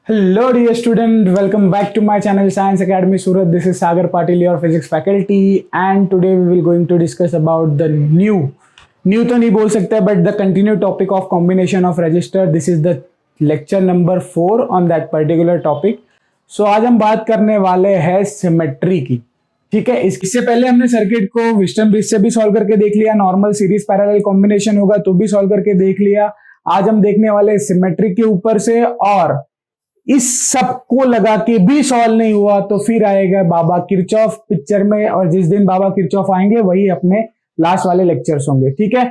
Hello, dear student. Welcome back to my channel Science Academy Surat. This is Sagar Patil, your physics faculty, and today we will going to discuss about the new तो नहीं बोल सकते but the continued topic of combination of resistor. This is the lecture number 4 on that particular topic. So आज हम बात करने वाले हैं सिमेट्री की. ठीक है, इससे पहले हमने सर्किट को विस्टन ब्रिज से भी सॉल्व करके देख लिया, नॉर्मल सीरीज पैरेलल कॉम्बिनेशन होगा तो भी सॉल्व करके देख लिया. आज हम देखने वाले सिमेट्री के ऊपर से, और इस सब को लगा के भी सॉल्व नहीं हुआ तो फिर आएगा बाबा किरचॉफ पिक्चर में, और जिस दिन बाबा किरचॉफ आएंगे वही अपने लास्ट वाले लेक्चर्स होंगे. ठीक है,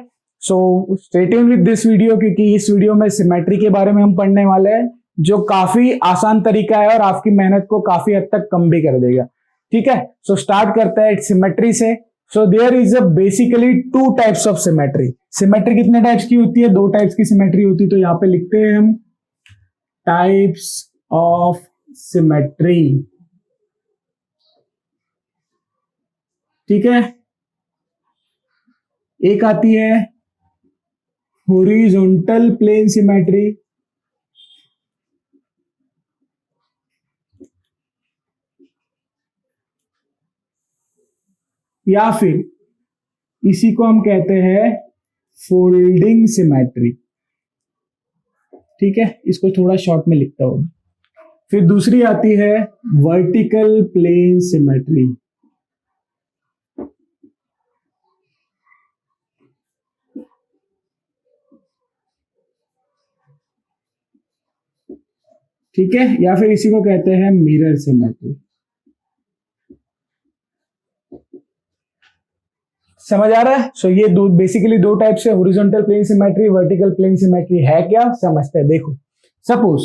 so stay tuned with this video, क्योंकि इस वीडियो में सिमेट्री के बारे में हम पढ़ने वाले हैं, जो काफी आसान तरीका है और आपकी मेहनत को काफी हद तक कम भी कर देगा. ठीक है, सो स्टार्ट करते हैं सिमेट्री से. So there is a basically two types of symmetry. Symmetry कितने टाइप्स की होती है? दो टाइप्स की सिमेट्री होती है. तो यहां पे लिखते हैं हम टाइप्स ऑफ सिमेट्री. ठीक है, एक आती है हॉरिजॉन्टल प्लेन सिमेट्री, या फिर इसी को हम कहते हैं फोल्डिंग सिमेट्री. ठीक है, इसको थोड़ा शॉर्ट में लिखता हूं. फिर दूसरी आती है वर्टिकल प्लेन सिमेट्री. ठीक है, या फिर इसी को कहते हैं मिरर सिमेट्री. समझ आ रहा है? सो ये दो बेसिकली दो टाइप से, horizontal plane symmetry, vertical plane symmetry है क्या, समझते हैं. देखो, सपोज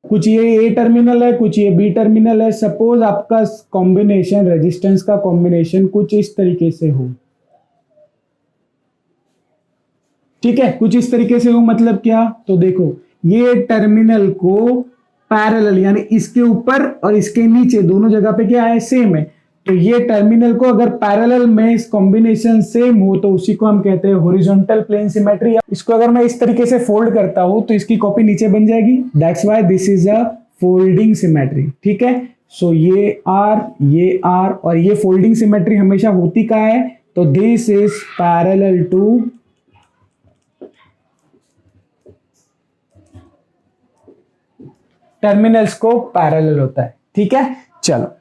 कुछ ये ए टर्मिनल है, कुछ ये बी टर्मिनल है. सपोज आपका कॉम्बिनेशन, रेजिस्टेंस का कॉम्बिनेशन कुछ इस तरीके से हो. ठीक है, कुछ इस तरीके से हो मतलब क्या? तो देखो, ये टर्मिनल को पैरेलल, यानी इसके ऊपर और इसके नीचे दोनों जगह पे क्या है, सेम है. तो ये टर्मिनल को अगर पैरेलल में इस कॉम्बिनेशन सेम हो तो उसी को हम कहते हैं हॉरिजॉन्टल प्लेन सिमेट्री. इसको अगर मैं इस तरीके से फोल्ड करता हूं तो इसकी कॉपी नीचे बन जाएगी. That's why this is a folding symmetry. ठीक है, सो ये आर और ये फोल्डिंग सिमेट्री हमेशा होती कहाँ है? तो this is parallel two terminals को पैरेलल होता है. ठीक है, चलो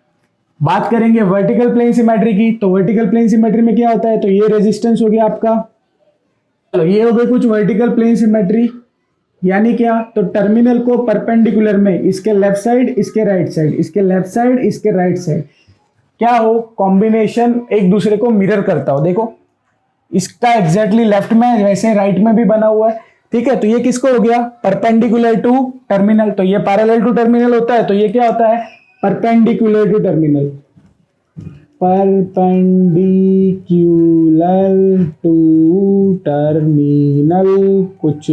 बात करेंगे वर्टिकल प्लेन सिमेट्री की. तो वर्टिकल प्लेन सिमेट्री में क्या होता है? तो ये रेजिस्टेंस हो गया आपका. चलो, ये हो गई कुछ वर्टिकल प्लेन सिमेट्री. यानी क्या? तो टर्मिनल को परपेंडिकुलर में, इसके लेफ्ट साइड, इसके राइट साइड, इसके लेफ्ट साइड, इसके राइट साइड, क्या हो, कॉम्बिनेशन एक दूसरे को मिरर करता हो. देखो, इसका एग्जैक्टली लेफ्ट में वैसे राइट में भी बना हुआ है. ठीक है, तो ये किसको हो गया? Perpendicular to terminal. तो ये पैरेलल टू टर्मिनल होता है, तो ये क्या होता है? Perpendicular to terminal. Perpendicular to terminal कुछ.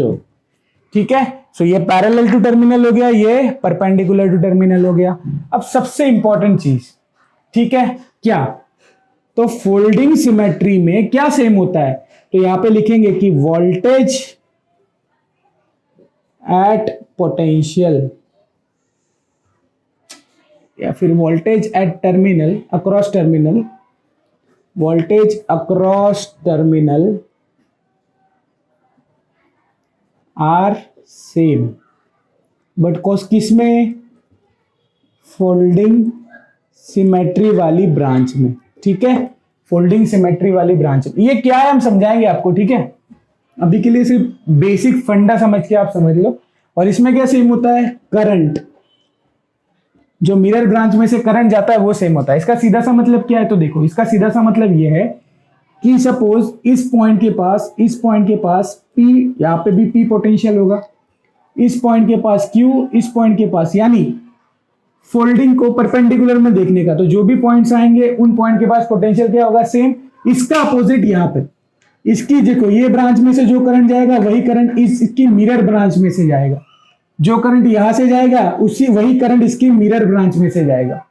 ठीक है, सो ये पैरेलल टू टर्मिनल हो गया, ये परपेंडिकुलर टू टर्मिनल हो गया. अब सबसे इंपॉर्टेंट चीज, ठीक है, क्या? तो फोल्डिंग सिमेट्री में क्या सेम होता है? तो यहां पे लिखेंगे कि वोल्टेज एट पोटेंशियल, या फिर voltage at terminal, across terminal, voltage across terminal are same. But किस में? फोल्डिंग सिमेट्री वाली ब्रांच में. ठीक है, फोल्डिंग सिमेट्री वाली ब्रांच में. ये क्या है हम समझाएंगे आपको. ठीक है, अभी के लिए सिर्फ बेसिक फंडा समझ के आप समझ लो. और इसमें क्या सेम होता है? करंट, जो मिरर ब्रांच में से करंट जाता है वो सेम होता है. इसका सीधा सा मतलब क्या है? तो देखो, इसका सीधा सा मतलब ये है कि सपोज इस पॉइंट के पास P, यहां पे भी P पोटेंशियल होगा, इस पॉइंट के पास Q, इस पॉइंट के पास, यानी फोल्डिंग को परपेंडिकुलर में देखने का, तो जो भी पॉइंट्स आएंगे उन पॉइंट के पास पोटेंशियल क्या होगा? सेम. इसका अपोजिट यहां पे, इसकी देखो, ये ब्रांच में से जो करंट जाएगा वही करंट इसकी मिरर ब्रांच में से जाएगा. जो करंट यहां से जाएगा वही करंट इसकी मिरर ब्रांच में से जाएगा.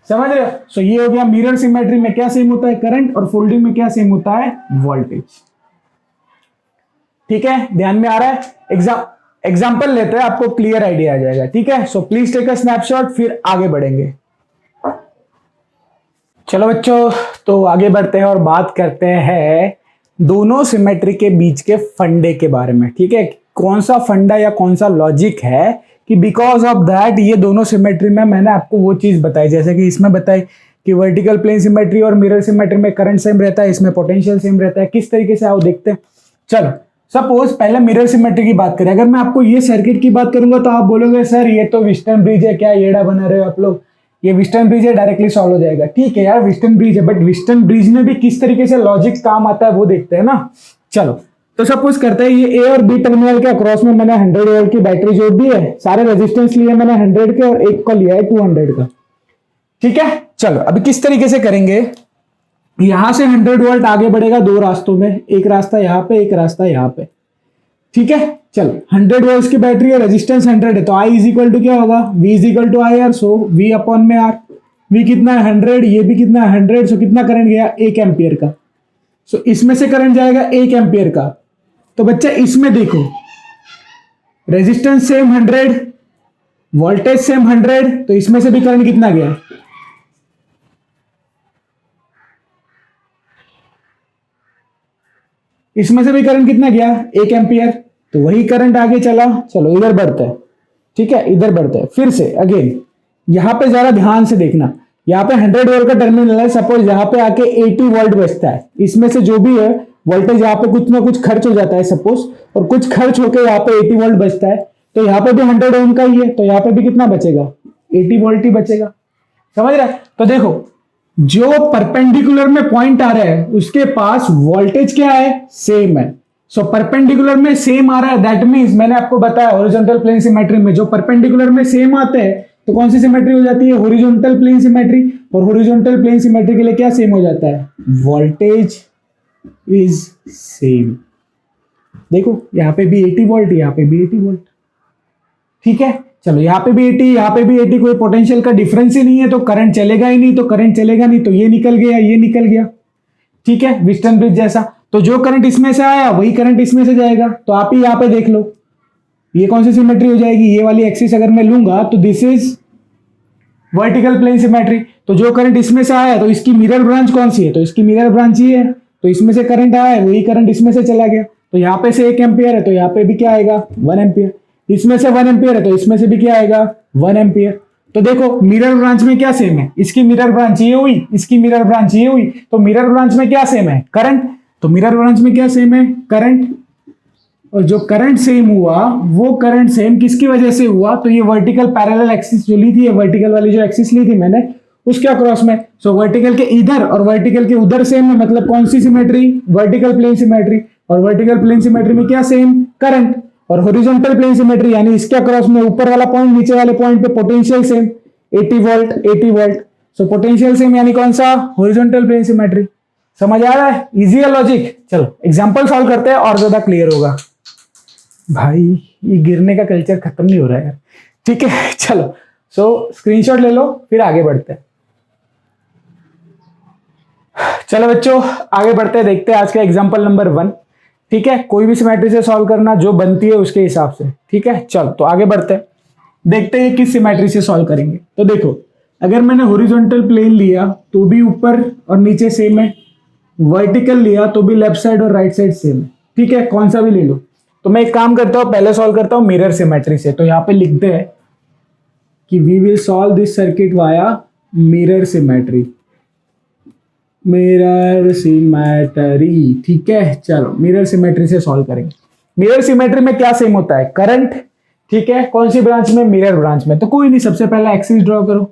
समझ रहे हो? सो ये हो गया मिरर सिमेट्री में क्या सेम होता है? करंट. और फोल्डिंग में क्या सेम होता है? वोल्टेज. ठीक है, ध्यान में आ रहा है? एग्जाम्पल लेते हैं, आपको क्लियर आइडिया आ जाएगा, ठीक है। So please take a snapshot, फिर आगे बढ़ेंगे। चलो बच्चों, तो आगे बढ़ते हैं और बात करते हैं दोनों सिमेट्री के बीच के फंडे के बारे में, ठीक है। कौन सा फंडा या कौन सा लॉजिक है कि बिकॉज ऑफ दैट ये दोनों सिमेट्री में मैंने आपको वो चीज बताई, जैसे कि इसमें बताई कि वर्टिकल प्लेन सिमेट्री और मिरर सिमेट्री में करंट सेम रहता है, इसमें पोटेंशियल सेम रहता है। किस तरीके से आओ देखते हैं। चलो सपोज पहले मिरर सिमेट्री की बात करें। अगर मैं आपको ये सर्किट की बात करूंगा तो आप बोलोगे सर ये तो विस्टर्न ब्रिज है, क्या येड़ा बना रहे हो आप लोग, ये विस्टर्न ब्रिज है, डायरेक्टली सॉल्व हो जाएगा। ठीक है यार, विस्टर्न ब्रिज है, बट विस्टर्न ब्रिज में भी किस तरीके से लॉजिक काम आता है वो देखते हैं ना। चलो तो सपोज करते हैं ये ए और बी टर्मिनल के अक्रॉस में मैंने 100 वोल्ट की बैटरी जोड़ दी है, सारे रेजिस्टेंस लिए मैंने 100 के और एक का लिया है 200 का, ठीक है। चलो अभी किस तरीके से करेंगे, यहां से 100 वोल्ट आगे बढ़ेगा दो रास्तों में, एक रास्ता यहां पे, एक रास्ता यहां पे, ठीक है। चलो 100 वोल्ट की बैटरी है, रेजिस्टेंस 100 है, तो I इज इक्वल टू क्या होगा, V is equal to I R, so V upon में आर। V कितना है 100, ये भी कितना है 100, सो कितना करंट गया 1 एम्पियर का। सो इसमें से करंट जाएगा 1 एम्पियर का। तो बच्चा इसमें देखो रेजिस्टेंस सेम 100, वोल्टेज सेम 100, तो इसमें से भी करंट कितना गया, इसमें से भी करंट कितना गया 1 एम्पियर, तो वही करंट आगे चला। चलो इधर बढ़ते हैं, ठीक है, इधर बढ़ते हैं फिर से अगेन। यहां पे जरा ध्यान से देखना, यहाँ पे 100 वोल्ट का टर्मिनल है, सपोज यहाँ पे आके 80 वोल्ट बचता है, इसमें से जो भी है वोल्टेज यहाँ पे कुछ ना कुछ खर्च हो जाता है सपोज, और कुछ खर्च होकर यहाँ पे 80 वोल्ट बचता है, तो यहाँ पे भी 100 ओम का ही है, तो यहाँ पे भी कितना बचेगा 80 वोल्ट ही बचेगा, समझ रहे। तो देखो जो परपेंडिकुलर में पॉइंट आ रहा है उसके पास वोल्टेज क्या है, सेम है। सो परपेंडिकुलर में सेम आ रहा है, दैट मींस मैंने आपको बताया हॉरिजॉन्टल प्लेन सिमेट्री में जो परपेंडिकुलर में सेम आते हैं तो कौन सी सिमेट्री हो जाती है, हॉरिजॉन्टल प्लेन सिमेट्री। और हॉरिजॉन्टल प्लेन सिमेट्री के लिए क्या सेम हो जाता है, वोल्टेज इज सेम। देखो यहाँ पे भी 80 वोल्ट, यहाँ पे भी 80 वोल्ट, ठीक है। चलो यहाँ पे भी 80, यहाँ पे भी 80, कोई पोटेंशियल का डिफरेंस ही नहीं है, तो करंट चलेगा ही नहीं, तो करंट चलेगा नहीं, तो ये निकल गया, ये निकल गया, ठीक है, विस्टर्न ब्रिज जैसा। तो जो करंट इसमें से आया वही करंट इसमें से जाएगा। तो आप ही यहाँ पे देख लो ये कौन सी सिमेट्री हो जाएगी, ये वाली एक्सिस अगर मैं लूंगा तो this is vertical plane symmetry. तो जो करंट इसमें से आया तो इसकी मिरर ब्रांच कौन सी है, तो इसकी मिरर ब्रांच ही है, तो इसमें से करंट आया है वही करंट इसमें से चला गया। तो यहाँ पे से 1 एम्पियर है तो यहाँ पे भी क्या आएगा 1 एम्पियर, इसमें से 1 एम्पियर है तो इसमें से भी क्या आएगा 1 एम्पियर। तो देखो मिरर ब्रांच में क्या सेम है, इसकी मिरर ब्रांच ये हुई, इसकी मिरर ब्रांच ये हुई, तो मिरर ब्रांच में क्या सेम है, करंट। तो मिरर ब्रांच में क्या सेम है, करंट। और जो करंट सेम हुआ वो करंट सेम किसकी वजह से हुआ, तो ये वर्टिकल पैरेलल एक्सिस जो ली थी, ये वर्टिकल वाली जो एक्सिस ली थी मैंने उसके अक्रॉस में। सो वर्टिकल के इधर और वर्टिकल के उधर सेम है, मतलब कौन सी सिमेट्री, वर्टिकल प्लेन सिमेट्री। और वर्टिकल प्लेन सिमेट्री में क्या सेम, करंट। और हॉरिजॉन्टल प्लेन सिमेट्री यानी इसके अक्रॉस में ऊपर वाला पॉइंट नीचे वाले पॉइंट पे potential same 80 volt 80 volt. So potential same यानी कौन सा, हॉरिजॉन्टल प्लेन सिमेट्री। समझ आ रहा है, इजी है लॉजिक। चलो एग्जांपल सॉल्व करते हैं और ज्यादा क्लियर होगा। भाई ये गिरने का कल्चर खत्म नहीं हो रहा है यार, ठीक है। चलो सो स्क्रीनशॉट ले लो फिर आगे बढ़ते हैं। चलो बच्चों आगे बढ़ते हैं, देखते हैं आज का एग्जांपल नंबर 1, ठीक है। कोई भी सिमेट्री से सॉल्व करना जो बनती है उसके हिसाब से, ठीक है। चलो तो आगे बढ़ते हैं, देखते हैं किस सिमेट्री से सॉल्व करेंगे। तो देखो अगर मैंने हॉरिजॉन्टल प्लेन लिया तो भी ऊपर और नीचे सेम है, वर्टिकल लिया तो भी लेफ्ट साइड और राइट साइड सेम है, ठीक है, कौन सा भी ले लो। तो मैं एक काम करता हूं, पहले सॉल्व करता हूं मिरर सिमेट्री से। तो यहां पे लिखते हैं कि we will solve this circuit via mirror symmetry, mirror symmetry, ठीक है। चलो मिरर सिमेट्री से सॉल्व करेंगे। मिरर सिमेट्री में क्या सेम होता है, करंट, ठीक है। कौन सी ब्रांच में, मिरर ब्रांच में। तो कोई नहीं, सबसे पहले एक्सिस ड्रॉ करो,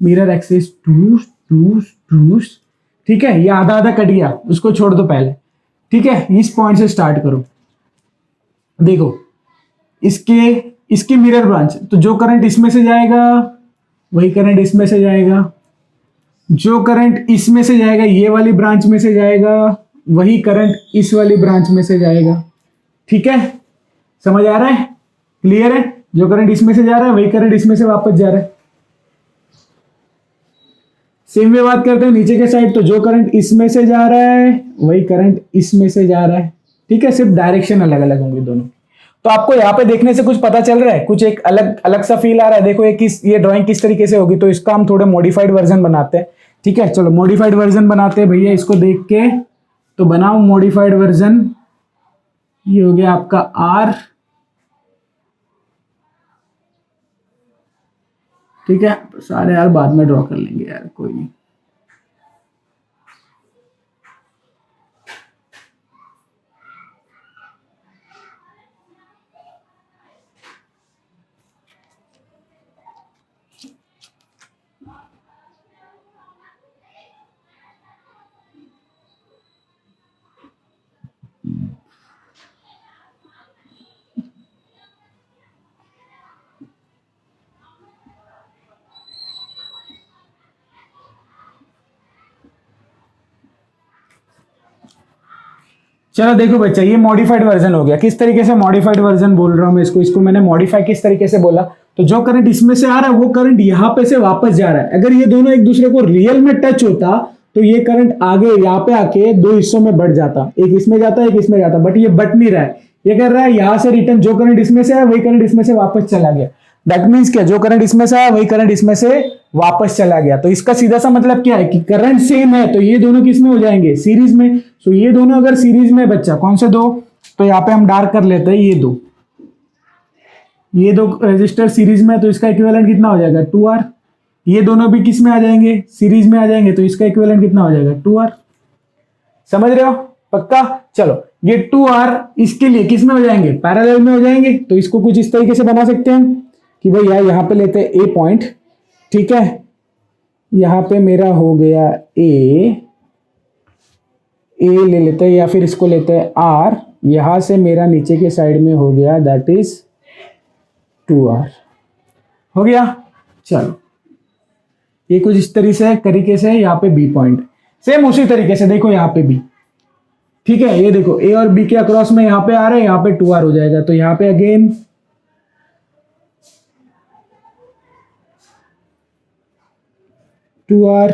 मिरर एक्सिस टूस टूस टूस, ठीक है। ये आधा आधा कट गया उसको छोड़ दो पहले, ठीक है। इस पॉइंट से स्टार्ट करो, देखो इसकी मिरर ब्रांच, तो जो करंट इसमें से जाएगा वही करंट इसमें से जाएगा, जो करंट इसमें से जाएगा ये वाली ब्रांच में से जाएगा, वही करंट इस वाली ब्रांच में से जाएगा, ठीक है। समझ आ रहा है, क्लियर है। जो करंट इसमें से जा रहा है वही करंट इसमें से वापस जा रहा है। सेम वे बात करते हैं नीचे के साइड, तो जो करंट इसमें से जा रहा है वही करंट इसमें से जा रहा है, ठीक है। सिर्फ डायरेक्शन अलग अलग होंगे दोनों। तो आपको यहाँ पे देखने से कुछ पता चल रहा है, कुछ एक अलग अलग सा फील आ रहा है। देखो ये ड्राइंग किस तरीके से होगी, तो इसका हम थोड़ा मॉडिफाइड वर्जन बनाते हैं। ठीक है, चलो मॉडिफाइड वर्जन बनाते हैं भैया, इसको देख के तो बनाओ मॉडिफाइड वर्जन। ये हो गया आपका आर, ठीक है, सारे यार बाद में ड्रॉ कर लेंगे यार, कोई नहीं। चलो देखो बच्चा, ये मॉडिफाइड वर्जन हो गया। किस तरीके से मॉडिफाइड वर्जन बोल रहा हूं मैं इसको मैंने मॉडिफाई किस तरीके से बोला, तो जो करंट इसमें से आ रहा है वो करंट यहां पे से वापस जा रहा है। अगर ये दोनों एक दूसरे को रियल में टच होता तो ये करंट आगे यहाँ पे आके दो हिस्सों में बढ़ जाता, एक इसमें जाता एक इसमें जाता, बट ये बट नहीं रहा है। ये कर रहा है यहां से रिटर्न, जो करंट इसमें से आया वही करंट इसमें से वापस चला गया। दैट मीन्स क्या, जो करंट इसमें से आया वही करंट इसमें से वापस चला गया। तो इसका सीधा सा मतलब क्या है कि करंट सेम है तो ये दोनों किस में हो जाएंगे, सीरीज में। सो ये दोनों अगर सीरीज में बच्चा, कौन से दो, तो यहाँ पे हम डार्क कर लेते हैं, ये दो रेजिस्टर सीरीज में, तो इसका इक्विवेलेंट कितना हो जाएगा 2R। ये दोनों भी किस में आ जाएंगे, सीरीज में आ जाएंगे, तो इसका इक्विवेलेंट कितना हो जाएगा 2R। समझ रहे हो पक्का। चलो ये 2R इसके लिए किस में हो जाएंगे, पैरेलल में हो जाएंगे। तो इसको कुछ इस तरीके से बना सकते हैं कि भाई यार यहाँ पे लेते हैं ए पॉइंट, ठीक है, यहां पे मेरा हो गया ए ले लेते हैं, या फिर इसको लेते हैं आर, यहां से मेरा नीचे के साइड में हो गया दैट इज 2R हो गया। चलो ये कुछ इस तरीके से यहाँ पे बी पॉइंट, सेम उसी तरीके से देखो यहाँ पे भी, ठीक है। ये देखो ए और बी के अक्रॉस में यहाँ पे आ रहा है, यहाँ पे 2R हो जाएगा। तो यहाँ पे अगेन R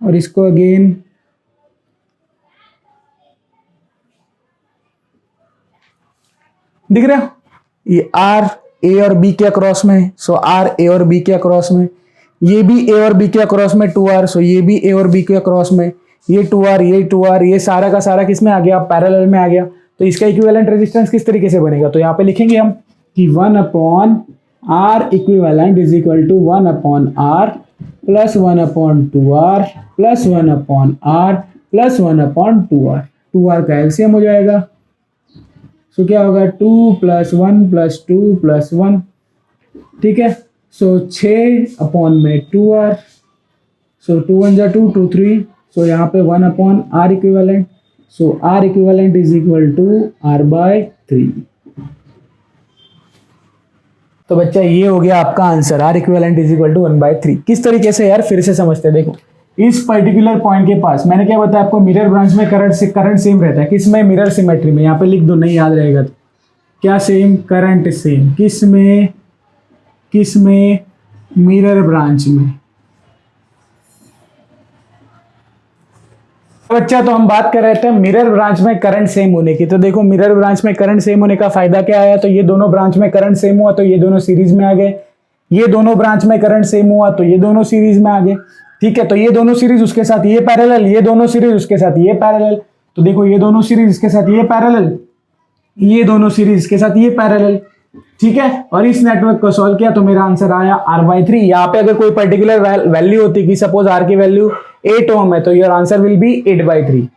और इसको अगेन दिख रहा है, ये R ए और बी के अक्रॉस में, सो R ए और बी के अक्रॉस में, ये भी ए और बी के अक्रॉस में 2R, सो ये भी ए और बी के अक्रॉस में, ये 2R, ये सारा का सारा किस में आ गया, पैरेलल में आ गया। तो इसका इक्विवेलेंट रेजिस्टेंस किस तरीके से बनेगा, तो यहाँ पे लिखेंगे हम कि 1/R equivalent is equal to 1/R plus 1/2R plus 1/R plus 1/2R। 2R का एलसीएम हो जाएगा, सो क्या होगा 2 + 1 + 2 + 1, ठीक है। सो 6 में 2R, सो 2 1 जा 2 2 3, सो यहाँ पे 1/R equivalent, so R equivalent is equal to R/3। तो बच्चा ये हो गया आपका answer, R equivalent is equal to 1/3। किस तरीके से यार, फिर से समझते हैं। देखो इस पर्टिकुलर पॉइंट के पास मैंने क्या बताया आपको, मिरर ब्रांच में करंट सेम रहता है, किस में, मिरर सिमेट्री में। यहाँ पे लिख दो, नहीं याद रहेगा तो क्या सेम, करंट सेम, किस में, मिरर ब्रांच में। बच्चा तो हम बात कर रहे थे मिरर ब्रांच में करंट सेम होने की। तो देखो मिरर ब्रांच में करंट सेम होने का फायदा क्या आया, तो ये दोनों ब्रांच में करंट सेम हुआ तो ये दोनों सीरीज में आ गए, ये दोनों ब्रांच में करंट सेम हुआ तो ये दोनों सीरीज में आ गए, ठीक है। तो ये दोनों सीरीज उसके साथ ये पैरेलल, ये दोनों सीरीज उसके साथ ये पैरेलल, तो देखो ये दोनों सीरीज इसके साथ ये पैरेलल, ये दोनों सीरीज के साथ ये पैरेलल, ठीक है। और इस नेटवर्क को सॉल्व किया तो मेरा आंसर आया R/3। यहाँ पे अगर कोई पर्टिकुलर वैल्यू होती कि सपोज R की वैल्यू 8 ओम है तो योर आंसर विल बी 8/3।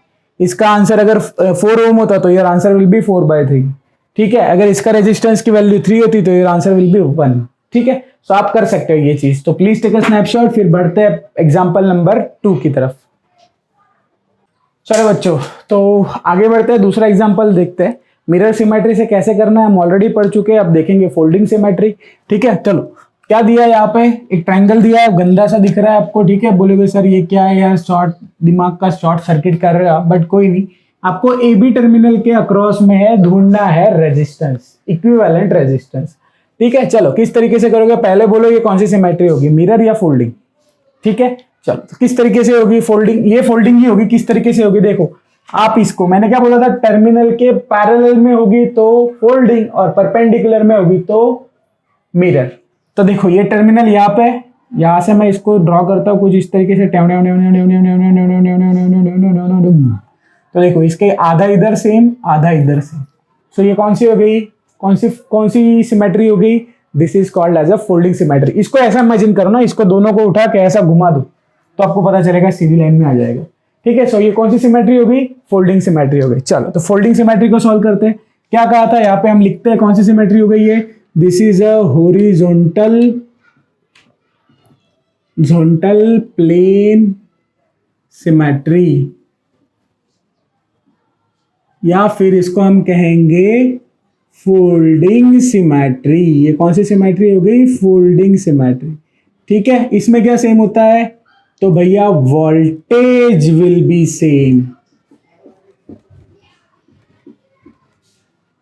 इसका आंसर अगर 4 ओम होता तो योर आंसर विल बी 4/3, ठीक है। अगर इसका रेजिस्टेंस की वैल्यू 3 होती तो योर आंसर विल बी 1, ठीक है। सो आप कर सकते हो ये चीज। तो प्लीज टेक अ स्नैपशॉट, फिर बढ़ते हैं एग्जाम्पल नंबर 2 की तरफ। चलो बच्चों, तो आगे बढ़ते हैं, दूसरा एग्जाम्पल देखते हैं। मिरर सिमेट्री से कैसे करना है हम ऑलरेडी पढ़ चुके हैं, अब देखेंगे फोल्डिंग सिमेट्री, ठीक है। चलो क्या दिया है यहाँ पे, एक ट्रायंगल दिया है, गंदा सा दिख रहा है आपको, ठीक है। बोलोगे सर ये क्या है यार, शॉर्ट दिमाग का शॉर्ट सर्किट कर रहे हो, बट कोई नहीं, आपको ए बी टर्मिनल के अक्रॉस में है ढूंढना है रेजिस्टेंस, इक्विवेलेंट रेजिस्टेंस, ठीक है। चलो किस तरीके से करोगे, पहले बोलो ये कौन सी सिमेट्री होगी, मिरर या फोल्डिंग, ठीक है। चलो तो किस तरीके से होगी फोल्डिंग, ये फोल्डिंग ही होगी। किस तरीके से होगी देखो, आप इसको, मैंने क्या बोला था, टर्मिनल के पैरेलल में होगी तो फोल्डिंग और परपेंडिकुलर में होगी तो मिरर। तो देखो ये टर्मिनल यहाँ पे, यहां से मैं इसको ड्रॉ करता हूं कुछ इस तरीके से। तो देखो इसके आधा इधर सेम, आधा इधर सेम। सो ये कौन सी हो गई, कौन सी सिमेट्री हो गई? This is called as a folding symmetry. इसको ऐसा इमेजिन करो ना, इसको दोनों को उठा के ऐसा घुमा दो तो आपको पता चलेगा सीधी लाइन में आ जाएगा। ठीक है, सो ये कौन सी सिमेट्री हो गई? फोल्डिंग सिमेट्री हो गई। चलो तो फोल्डिंग सिमेट्री को सॉल्व करते हैं। क्या कहा था यहाँ पे, हम लिखते हैं कौन सी सिमेट्री हो गई ये? This is a horizontal plane symmetry, या फिर इसको हम कहेंगे फोल्डिंग सिमेट्री। ये कौन सी सिमेट्री हो गई? Folding symmetry. ठीक है, इसमें क्या सेम होता है? तो भैया वोल्टेज विल बी सेम।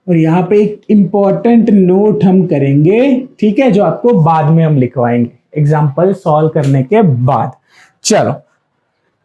और यहां पे एक इंपॉर्टेंट नोट हम करेंगे, ठीक है, जो आपको बाद में हम लिखवाएंगे एग्जाम्पल सॉल्व करने के बाद। चलो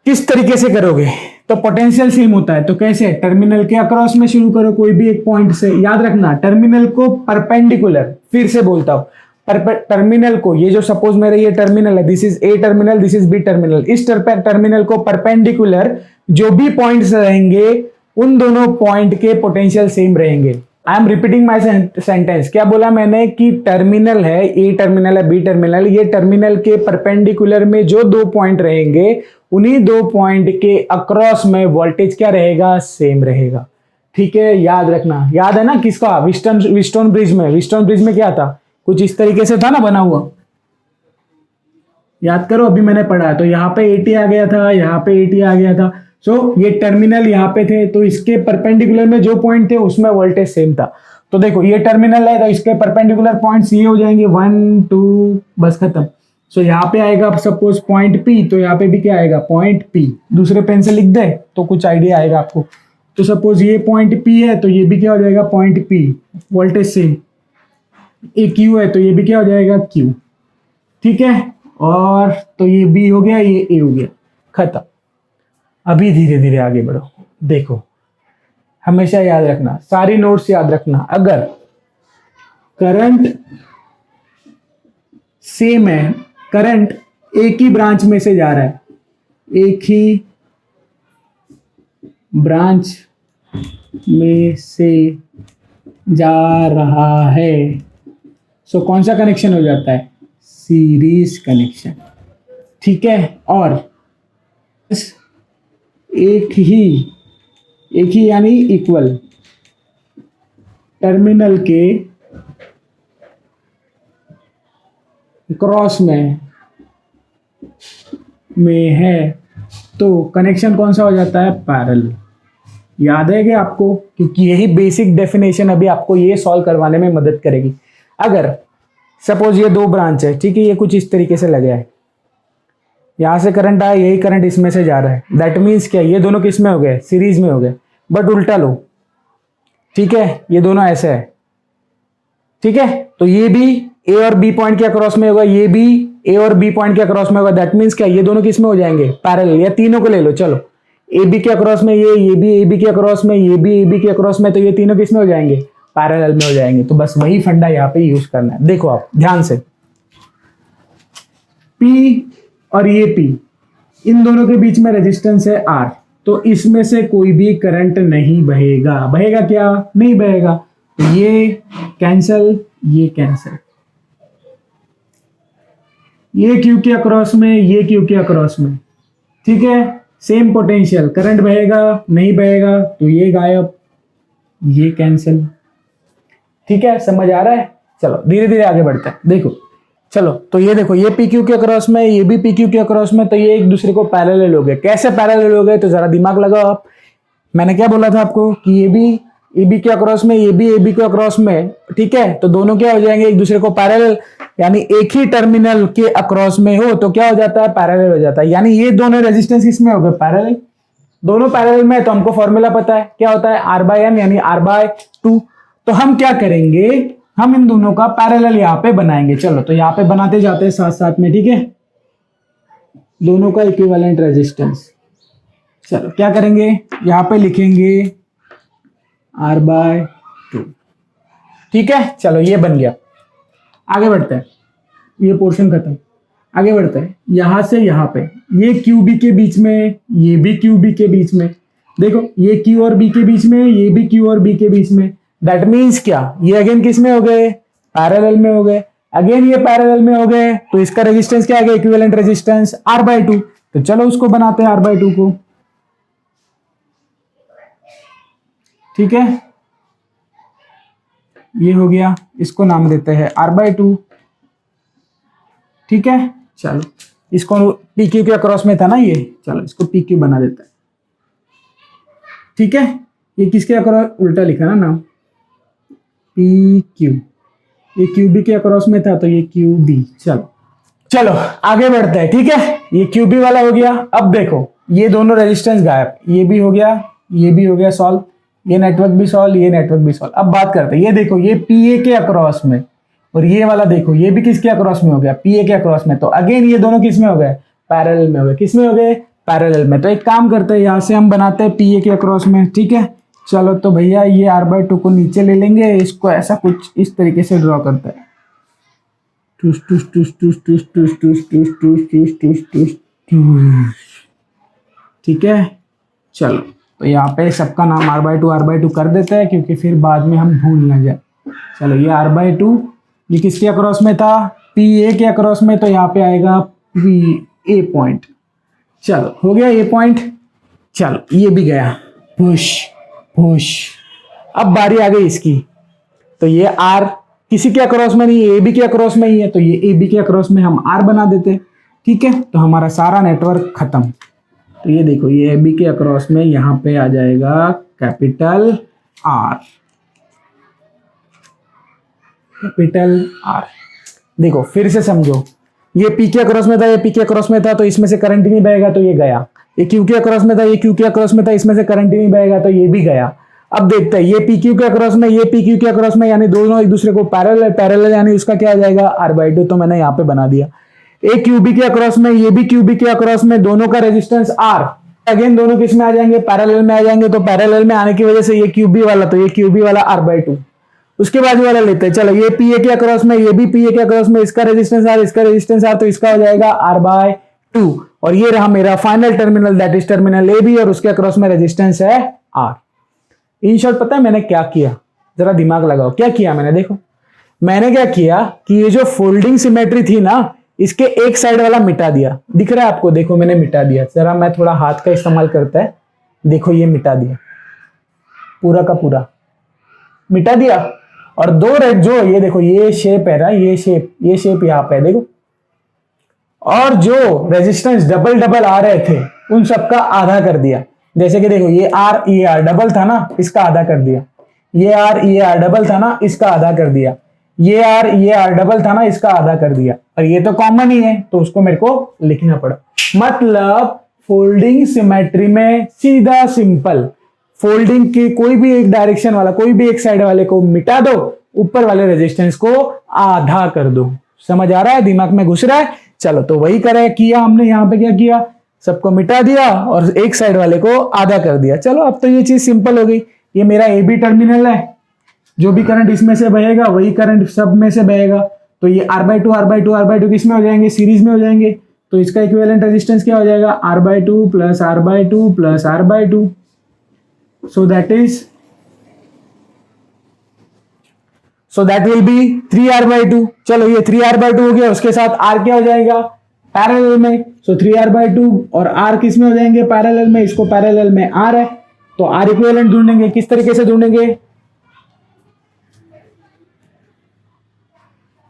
किस तरीके से करोगे? तो पोटेंशियल सेम होता है तो कैसे? टर्मिनल के अक्रॉस में शुरू करो कोई भी एक पॉइंट से। याद रखना टर्मिनल को परपेंडिकुलर, फिर से बोलता हूं, टर्मिनल को, ये जो सपोज मेरा ये टर्मिनल है, this is A terminal, this is B terminal, इस टर्मिनल को परपेंडिकुलर जो भी पॉइंट्स रहेंगे उन दोनों पॉइंट के पोटेंशियल सेम रहेंगे। I am repeating my sentence. क्या बोला मैंने कि टर्मिनल है, ए टर्मिनल है, बी टर्मिनल, ये टर्मिनल के परपेंडिकुलर में जो दो पॉइंट रहेंगे उन्हीं दो पॉइंट के अक्रॉस में वोल्टेज क्या रहेगा? सेम रहेगा। ठीक है, याद रखना। याद है ना किसका? विस्टोन ब्रिज में। विस्टोन ब्रिज में क्या था? कुछ इस तरीके से था ना बना हुआ, याद करो, अभी मैंने पढ़ा। तो यहाँ पे 80 आ गया था, यहाँ पे 80 आ गया था। सो ये टर्मिनल यहाँ पे थे तो इसके परपेंडिकुलर में जो पॉइंट थे उसमें वोल्टेज सेम था। तो देखो ये टर्मिनल है तो इसके परपेंडिकुलर पॉइंट्स ये हो जाएंगे 1 2, बस खत्म। सो यहाँ पे आएगा सपोज पॉइंट पी, तो यहाँ पे भी क्या आएगा? Point P. दूसरे पेन से लिख दे तो कुछ आइडिया आएगा आपको। तो सपोज ये पॉइंट पी है तो ये भी क्या हो जाएगा? Point P, voltage same. A Q है तो ये भी क्या हो जाएगा? क्यू। ठीक है, और तो ये बी हो गया, ये ए हो गया, खत्म। अभी धीरे धीरे आगे बढ़ो। देखो हमेशा याद रखना, सारी नोट्स याद रखना, अगर करंट सेम है, करंट एक ही ब्रांच में से जा रहा है, एक ही ब्रांच में से जा रहा है, सो कौन सा कनेक्शन हो जाता है? Series connection. ठीक है, और एक ही यानी इक्वल टर्मिनल के क्रॉस में है तो कनेक्शन कौन सा हो जाता है? पैरेलल। याद है क्या आपको? क्योंकि यही बेसिक डेफिनेशन अभी आपको ये सॉल्व करवाने में मदद करेगी। अगर सपोज ये दो ब्रांच है, ठीक है, ये कुछ इस तरीके से लगे है, यहां से करंट आया, यही करंट इसमें से जा रहा है, दैट मीन्स क्या? ये दोनों किस में हो गए? सीरीज में हो गए। बट उल्टा लो, ठीक है, ये दोनों ऐसे है, ठीक है, तो ये भी ए और बी पॉइंट के अक्रॉस में होगा, ये भी ए और बी पॉइंट के अक्रॉस में होगा, दैट मीन्स क्या? ये दोनों किस में हो जाएंगे? पैरेलल। या तीनों को ले लो, चलो, ए बी के अक्रॉस में ये भी ए बी के अक्रॉस में, ये भी ए बी के अक्रॉस में, तो ये तीनों किस में हो जाएंगे? पैरेलल में हो जाएंगे। तो बस वही फंडा यहाँ पे यूज करना है। देखो आप ध्यान से, पी और ये पी, इन दोनों के बीच में रेजिस्टेंस है आर, तो इसमें से कोई भी करंट नहीं बहेगा। बहेगा क्या? नहीं बहेगा। तो ये कैंसल, ये कैंसल, ये क्यू के अक्रॉस में, ये क्यू के अक्रॉस में, ठीक है, सेम पोटेंशियल, करंट बहेगा नहीं बहेगा, तो ये गायब, ये कैंसिल। ठीक है, समझ आ रहा है? चलो धीरे धीरे आगे बढ़ते हैं। देखो चलो, तो ये देखो, ये पी क्यू के अक्रॉस में, ये भी पी क्यू के अक्रॉस में, तो ये एक दूसरे को पैरेलल हो गए। कैसे पैरेलल हो गए? तो जरा दिमाग लगाओ आप। मैंने क्या बोला था आपको कि ये भी ए बी के अक्रॉस में, ये भी ए बी के अक्रॉस में, ठीक है, तो दोनों क्या हो जाएंगे? एक दूसरे को पैरेलल, यानी एक ही टर्मिनल के अक्रॉस में हो तो क्या हो जाता है? पैरेलल हो जाता है। यानी ये दोनों रेजिस्टेंस इसमें हो गए पैरेलल, दोनों पैरेलल में, तो हमको फॉर्मूला पता है क्या होता है? आर बाय एन यानी आर बाय 2। तो हम क्या करेंगे? हम इन दोनों का पैरेलल यहां पे बनाएंगे। चलो तो यहां पे बनाते जाते हैं साथ साथ में, ठीक है, दोनों का इक्विवेलेंट रेजिस्टेंस। चलो क्या करेंगे, यहाँ पे लिखेंगे R/2। ठीक है, चलो ये बन गया। आगे बढ़ते हैं, ये पोर्शन खत्म। आगे बढ़ते हैं, यहां से यहाँ पे ये क्यू बी के बीच में, ये भी क्यू बी के बीच में, देखो ये क्यू और बी के बीच में, ये भी क्यू और बी के बीच में। दैट मीन्स क्या, ये अगेन किस में हो गए, पैरेलल में हो गए। अगेन ये पैरेलल में हो गए, तो इसका रेजिस्टेंस क्या आ गया, इक्विवेलेंट रेजिस्टेंस R/2। तो चलो उसको बनाते हैं R/2 को। ठीक है, ये हो गया, इसको नाम देते हैं R/2। ठीक है, चलो इसको PQ के अक्रॉस में था ना ये, चलो इसको PQ बना देते हैं। ठीक है, ये किसके अक्रॉस, उल्टा लिखा ना नाम, PQ, ये QB के अक्रॉस में था तो ये QB। चलो चलो आगे बढ़ते हैं। ठीक है, ये QB वाला हो गया। अब देखो ये दोनों रेजिस्टेंस गायब, ये भी हो गया, ये भी हो गया सॉल्व, ये नेटवर्क भी सॉल्व, ये नेटवर्क भी सॉल्व। अब बात करते हैं, ये देखो ये PA के अक्रॉस में, और ये वाला देखो ये भी किसके अक्रॉस में हो गया, PA के अक्रॉस में। तो अगेन ये दोनों किस में हो गए, पैरेलल में हो गए। किस में हो गए, पैरेलल में। तो एक काम करते हैं, यहाँ से हम बनाते हैं PA के अक्रॉस में। ठीक है, चलो तो भैया ये R/2 को नीचे ले लेंगे, इसको ऐसा कुछ इस तरीके से ड्रॉ करते हैं। टूस टूस टूस टूस टूस टूस टूस टूस टूस टूस टूस टूस टूस। ठीक है, चलो तो यहाँ पे सबका नाम R/2 कर देते हैं, क्योंकि फिर बाद में हम भूल ना जाए। चलो ये R/2, ये किसके अक्रॉस में था, PA के अक्रॉस में, तो यहाँ पे आएगा PA पॉइंट। चलो हो गया A पॉइंट। चलो ये भी गया, पुश पुश। अब बारी आ गई इसकी, तो ये R किसी के अक्रॉस में नहीं, AB के अक्रॉस में ही है, तो ये AB के अक्रॉस में हम R बना देते। ठीक है, तो हमारा सारा नेटवर्क खत्म। तो ये देखो ये AB के अक्रॉस में यहाँ पे आ जाएगा कैपिटल R, कैपिटल R। देखो फिर से समझो, ये P के अक्रॉस में था, ये P के अक्रॉस में था, तो इसमें से करंट ही नहीं बहेगा, तो ये गया। ये Q के अक्रॉस में था, ये Q के अक्रॉस में था, इसमें से करंट ही नहीं बहेगा, तो ये भी गया। अब देखते हैं, ये PQ के अक्रॉस में, ये PQ के अक्रॉस में, यानी दोनों एक दूसरे को पैरेलल, पैरेलल यानी उसका क्या आ जाएगा, R/2। तो मैंने यहाँ पे बना दिया। एक QB के अक्रॉस में, ये भी QB के अक्रॉस में, दोनों का रेजिस्टेंस R। अगेन दोनों किस में आ जाएंगे, पैरेलल में आ जाएंगे। तो पैरेलल में आने की वजह से ये QB वाला, तो ये QB वाला R/2। उसके बाजू वाला लेते हैं, चलो ये PA के अक्रॉस में, ये भी PA के अक्रॉस में, इसका रेजिस्टेंस R, इसका रेजिस्टेंस R, तो इसका हो जाएगा R/2। और ये रहा मेरा final terminal, that is terminal AB, और उसके अक्रॉस में रेजिस्टेंस है R। इन शॉर्ट पता है मैंने क्या किया, जरा दिमाग लगाओ, क्या किया मैंने, देखो मैंने क्या किया कि ये जो फोल्डिंग सिमेट्री थी ना, इसके एक साइड वाला मिटा दिया। दिख रहा है आपको, देखो मैंने मिटा दिया। जरा मैं थोड़ा हाथ का इस्तेमाल करता है, देखो ये मिटा दिया, पूरा का पूरा मिटा दिया। और दो रेड जो ये देखो ये शेप है ना, ये शेप यहाँ पे है देखो, और जो रेजिस्टेंस डबल डबल आ रहे थे उन सबका आधा कर दिया। जैसे कि देखो ये R डबल था ना, इसका आधा कर दिया। ये R डबल था ना, इसका आधा कर दिया। ये R डबल था ना, इसका आधा कर दिया। और ये तो कॉमन ही है, तो उसको मेरे को लिखना पड़ा। मतलब फोल्डिंग सिमेट्री में सीधा सिंपल, फोल्डिंग के कोई भी एक डायरेक्शन वाला, कोई भी एक साइड वाले को मिटा दो, ऊपर वाले रेजिस्टेंस को आधा कर दो। समझ आ रहा है, दिमाग में घुस रहा है। चलो तो वही करे किया हमने, यहाँ पे क्या किया, सबको मिटा दिया और एक साइड वाले को आधा कर दिया। चलो अब तो ये चीज सिंपल हो गई। ये मेरा AB टर्मिनल है, जो भी करंट इसमें से बहेगा वही करंट सब में से बहेगा। तो ये R/2 किस में हो जाएंगे, सीरीज में हो जाएंगे। तो इसका इक्विवेलेंट रेजिस्टेंस क्या हो जाएगा, R/2 plus R/2 plus R/2। So that will be 3R/2। चलो ये 3R/2 हो गया, उसके साथ R क्या हो जाएगा, पैरेलल में। सो 3R/2 और R किस में हो जाएंगे, पैरेलल में। इसको पैरेलल में R है, तो R इक्विवेलेंट ढूंढेंगे। किस तरीके से ढूंढेंगे,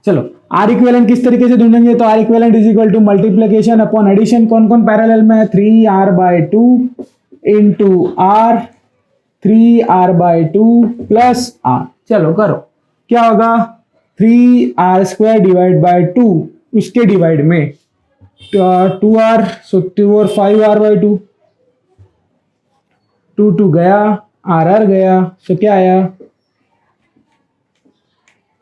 चलो R इक्विवेलेंट किस तरीके से ढूंढेंगे, तो R equivalent is equal to multiplication upon addition. कौन कौन पैरेलल में है, 3R/2 into R, 3R/2 plus R। चलो करो, क्या होगा, 3R² डिवाइड बाय 2, उसके डिवाइड में 2R, सो 2 और 5R/2, 2 गया, R गया, तो क्या आया,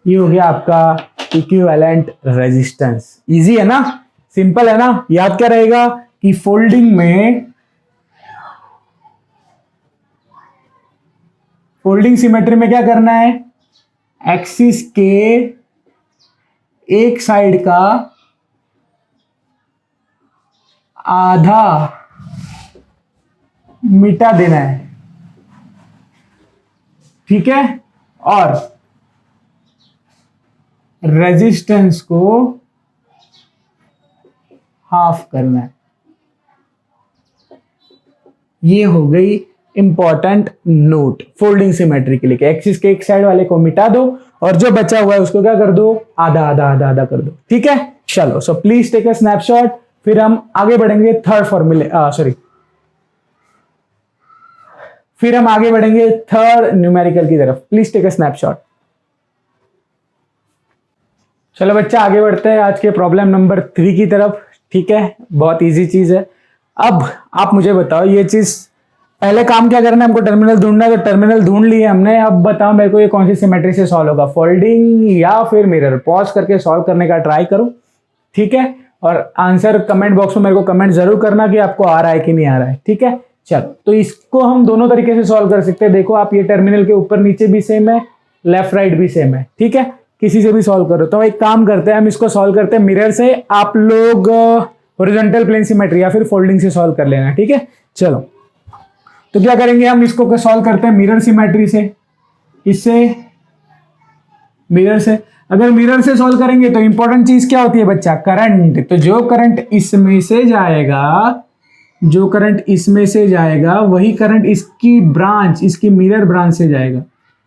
ये हो गया आपका इक्विवेलेंट रेजिस्टेंस। इजी है ना, सिंपल है ना। याद क्या रहेगा कि फोल्डिंग में फोल्डिंग सिमेट्री में क्या करना है, एक्सिस के एक साइड का आधा मिटा देना है, ठीक है, और रेजिस्टेंस को हाफ करना है। ये हो गई इंपॉर्टेंट नोट फोल्डिंग सिमेट्री के लिए, एक्सिस के एक साइड वाले को मिटा दो और जो बचा हुआ है उसको क्या कर दो, आधा आधा आधा आधा कर दो, ठीक है। चलो, so please take a snapshot, फिर हम आगे बढ़ेंगे थर्ड फॉर्मूले, फिर हम आगे बढ़ेंगे थर्ड न्यूमेरिकल की तरफ। Please take a snapshot. चलो बच्चा, आगे बढ़ते हैं आज के प्रॉब्लम नंबर 3 की तरफ, ठीक है। बहुत इजी चीज है। अब आप मुझे बताओ, ये चीज पहले काम क्या करना है, हमको टर्मिनल ढूंढना है, तो टर्मिनल ढूंढ लिए हमने। अब बताओ मेरे को ये कौन सी सिमेट्री से सॉल्व होगा, फोल्डिंग या फिर मिरर। पॉज करके सॉल्व करने का ट्राई करो, ठीक है। और आंसर कमेंट बॉक्स में मेरे को कमेंट जरूर करना कि आपको आ रहा है कि नहीं आ रहा है, ठीक है। चलो, तो इसको हम दोनों तरीके से सॉल्व कर सकते हैं। देखो आप, ये टर्मिनल के ऊपर नीचे भी सेम है, लेफ्ट राइट भी सेम है, ठीक है। किसी से भी सॉल्व करो। तो एक काम करते हैं, हम इसको सॉल्व करते हैं मिरर से, आप लोग हॉरिजॉन्टल प्लेन सिमेट्री या फिर फोल्डिंग से सॉल्व कर लेना, ठीक है। चलो, तो क्या करेंगे, हम इसको सॉल्व करते हैं मिरर सिमेट्री से। इससे मिरर से, अगर मिरर से सॉल्व करेंगे तो इंपॉर्टेंट चीज क्या होती है बच्चा, करंट। तो जो करंट इसमें से जाएगा, जो करंट इसमें से जाएगा वही करंट इसकी ब्रांच, इसकी मिरर ब्रांच से जाएगा।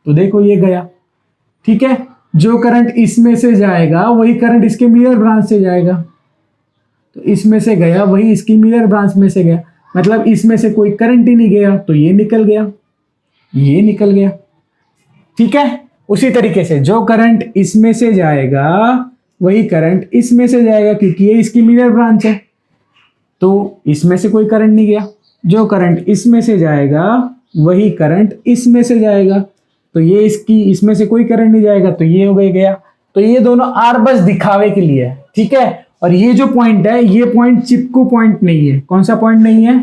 तो देखो ये गया, ठीक है। जो करंट इसमें से जाएगा वही करंट इसके मिरर ब्रांच से जाएगा। तो इसमें से गया वही इसकी मिरर ब्रांच में से गया, मतलब इसमें से कोई करंट ही नहीं गया, तो ये निकल गया, ये निकल गया, ठीक है। उसी तरीके से जो करंट इसमें से जाएगा वही करंट इसमें से जाएगा, क्योंकि ये इसकी मिरर ब्रांच है, तो इसमें से कोई करंट नहीं गया। जो करंट इसमें से जाएगा वही करंट इसमें से जाएगा, तो ये इसकी, इसमें से कोई करंट नहीं जाएगा, तो ये हो गया। तो ये दोनों आर बस दिखावे के लिए है, ठीक है। और ये जो पॉइंट है, ये पॉइंट चिपकू पॉइंट नहीं है। कौन सा पॉइंट नहीं है,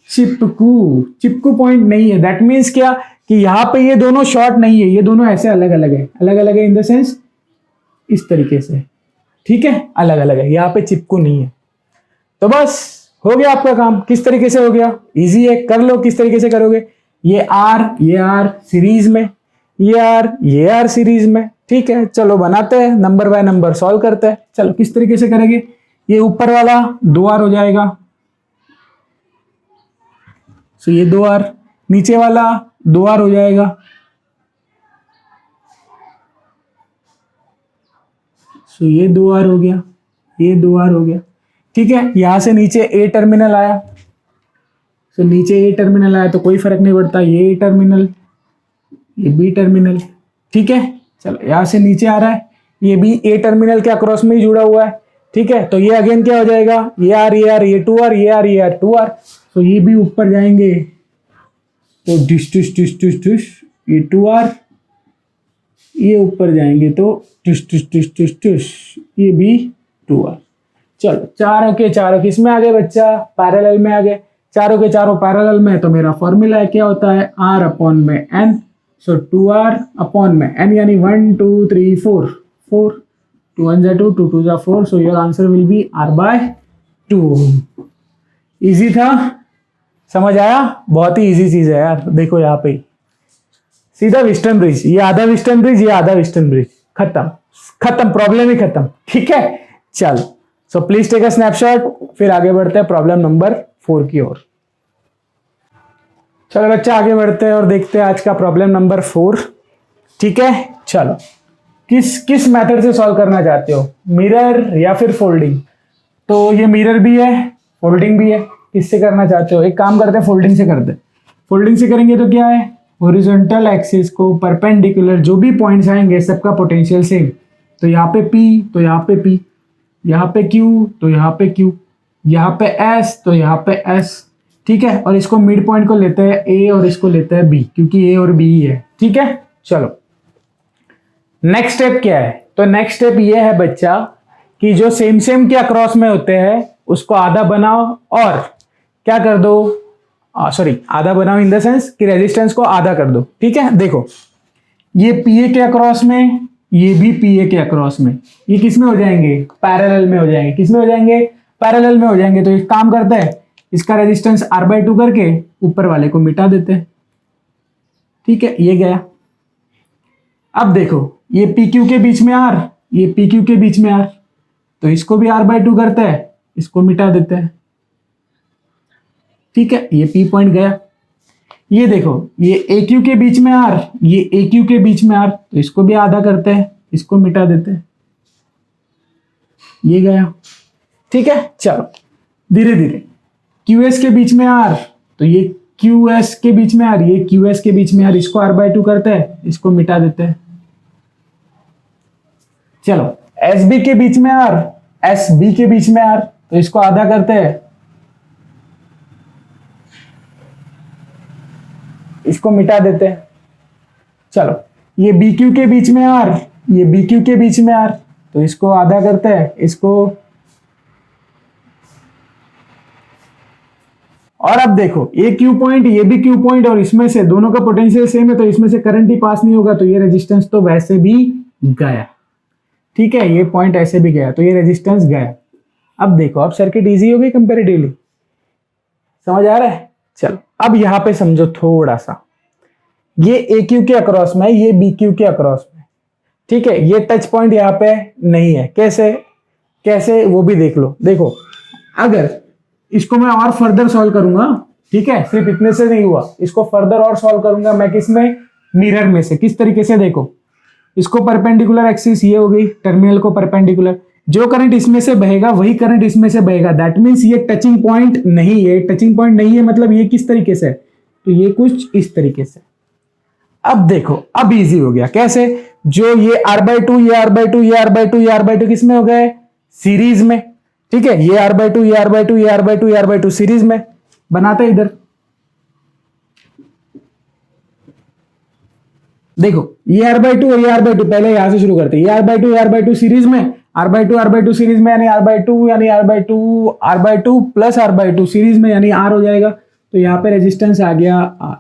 चिपकू, चिपकू पॉइंट नहीं है। दैट मीन्स क्या, कि यहां पे ये दोनों शॉर्ट नहीं है, ये दोनों ऐसे अलग अलग है, अलग अलग है इन द सेंस इस तरीके से, ठीक है, अलग अलग है, यहां पे चिपकू नहीं है। तो बस हो गया आपका काम। किस तरीके से हो गया, इजी है, कर लो। किस तरीके से करोगे, ये आर सीरीज में, ये आर सीरीज में, ठीक है। चलो बनाते हैं, नंबर बाय नंबर सॉल्व करते हैं। चलो किस तरीके से करेंगे, ये ऊपर वाला 2R हो जाएगा, सो ये 2R, नीचे वाला 2R हो जाएगा, सो ये 2R हो गया, ये 2R हो गया, ठीक है। यहां से नीचे ए टर्मिनल आया, सो नीचे ए टर्मिनल आया तो कोई फर्क नहीं पड़ता, ये ए टर्मिनल, ये बी टर्मिनल, ठीक है। चलो यहां से नीचे आ रहा है, ये भी ए टर्मिनल के अक्रॉस में ही जुड़ा हुआ है, ठीक है। तो ये अगेन क्या हो जाएगा, ये आर, ये 2R, ये आर 2R, तो ये भी ऊपर जाएंगे, तो dish dish dish dish dish, ये 2R, ये ऊपर जाएंगे तो dish dish dish dish dish, ये भी 2R। चलो चारों के चारों किस में आ गए बच्चा, पैरेलल में आ गए। चारों के चारों पैरेलल में, तो मेरा फॉर्मूला है क्या होता है, R अपॉन में N, सो 2R अपॉन में N, यानी 1 2 3 4, 4 2 1 2 2 2 4, so your answer will be R/2। Easy था, समझ आया, बहुत ही इजी चीज है यार। देखो यहाँ पे सीधा वेस्टर्न ब्रिज, ये आधा वेस्टर्न ब्रिज, ये आधा वेस्टर्न ब्रिज, खत्म खत्म, प्रॉब्लम ही खत्म, ठीक है। चलो, so please take a snapshot, फिर आगे बढ़ते हैं प्रॉब्लम नंबर 4 की ओर। चलो बच्चा, आगे बढ़ते हैं और देखते हैं आज का प्रॉब्लम नंबर 4, ठीक है। चलो, किस मेथड से सॉल्व करना चाहते हो, मिरर या फिर फोल्डिंग। तो ये मिरर भी है, फोल्डिंग भी है, किससे करना चाहते हो। एक काम करते हैं, फोल्डिंग से करते हैं। फोल्डिंग से करेंगे तो क्या है, हॉरिजॉन्टल एक्सिस को परपेंडिकुलर जो भी पॉइंट्स आएंगे सबका पोटेंशियल सेम। तो यहाँ पे P, तो यहाँ पे P, यहाँ पे Q, तो यहाँ पे Q, यहाँ पे S, तो यहाँ पे S, ठीक है। और इसको मिड पॉइंट को लेते हैं A और इसको लेते हैं B, क्योंकि A और B ही है, ठीक है। चलो नेक्स्ट स्टेप क्या है, तो नेक्स्ट स्टेप ये है बच्चा कि जो सेम के अक्रॉस में होते हैं उसको आधा बनाओ और क्या कर दो, सॉरी आधा बनाओ इन द सेंस कि रेजिस्टेंस को आधा कर दो। ठीक है, देखो ये पीए के अक्रॉस में, ये भी पीए के अक्रॉस में, ये किस में हो जाएंगे? पैरेलल में हो जाएंगे। किस में हो जाएंगे? पैरेलल में हो जाएंगे। तो एक काम करते हैं, इसका रेजिस्टेंस R/2 करके ऊपर वाले को मिटा देते हैं। ठीक है, ये गया। अब देखो ये PQ के बीच में R, ये PQ के बीच में R, तो इसको भी R/2 करते हैं, इसको मिटा देते हैं। ठीक है, ये P पॉइंट गया। ये देखो ये AQ के बीच में R, ये AQ के बीच में R, तो इसको भी आधा करते हैं, इसको मिटा देते हैं। ये गया। ठीक है, चलो धीरे धीरे QS के बीच में R, तो ये QS के बीच में R, ये QS के बीच में R, इसको R/2 करते हैं, इसको मिटा देते हैं। चलो SB के बीच में R, SB के बीच में R, तो इसको आधा करते हैं, इसको मिटा देते हैं। चलो ये BQ के बीच में R, ये BQ के बीच में R, तो इसको आधा करते हैं, इसको। और अब देखो ये Q पॉइंट, ये भी Q पॉइंट, और इसमें से दोनों का पोटेंशियल सेम है, तो इसमें से करंट ही पास नहीं होगा, तो ये रेजिस्टेंस तो वैसे भी गया। ठीक है, ये पॉइंट ऐसे भी गया, तो ये रेजिस्टेंस गया। अब देखो अब सर्किट इजी हो गई कंपैरेटिवली, समझ आ रहा है? चलो अब यहां पे समझो थोड़ा सा, ये AQ के अक्रॉस में, ये BQ के अक्रॉस में। ठीक है, ये टच पॉइंट यहाँ पे नहीं है। कैसे कैसे वो भी देख लो। देखो अगर इसको मैं और फर्दर सॉल्व करूंगा, ठीक है, सिर्फ इतने से नहीं हुआ, इसको फर्दर और सॉल्व करूंगा मैं किस में? मिरर में से। किस तरीके से? देखो इसको परपेंडिकुलर एक्सिस ये हो गई, टर्मिनल को परपेंडिकुलर, जो करंट इसमें से बहेगा वही करंट इसमें से बहेगा। दैट मीन्स ये टचिंग पॉइंट नहीं है। टचिंग पॉइंट नहीं है मतलब ये किस तरीके से? तो ये कुछ इस तरीके से। अब देखो अब इजी हो गया। कैसे? जो ये R/2, ये R/2, ये R/2, ये R/2 किस में हो गए? सीरीज में। ठीक है, ये R/2, ये R/2, ये R/2, ये R/2 सीरीज में। बनाते इधर देखो ये R/2 और ये R/2, पहले यहां से शुरू करते हैं। ये R/2, ये R/2 सीरीज में, R/2 सीरीज में, यानी R/2 प्लस R/2 सीरीज में, यानी R हो जाएगा। तो यहां पे रेजिस्टेंस आ गया R।